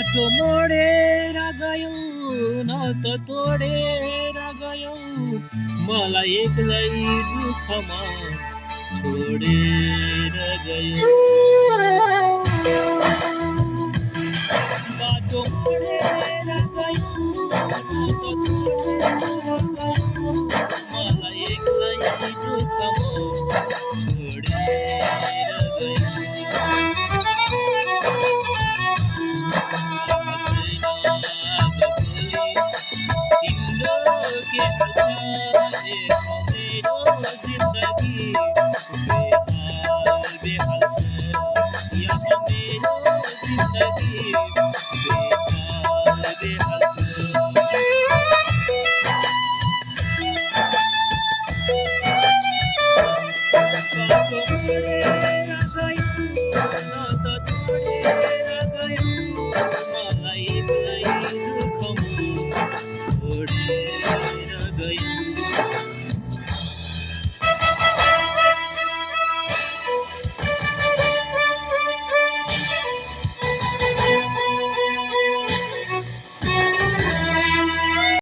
बाटो मोडेर गयौ न त तोडेर गयौ मलाई एक्लै दुःखमा छोडेर गयौ बाटो मोडेर गयौ न त तोडेर गयौ मलाई एक्लै दुःखमा छोडेर जिंदगी बेहाल बेहाल यहाँ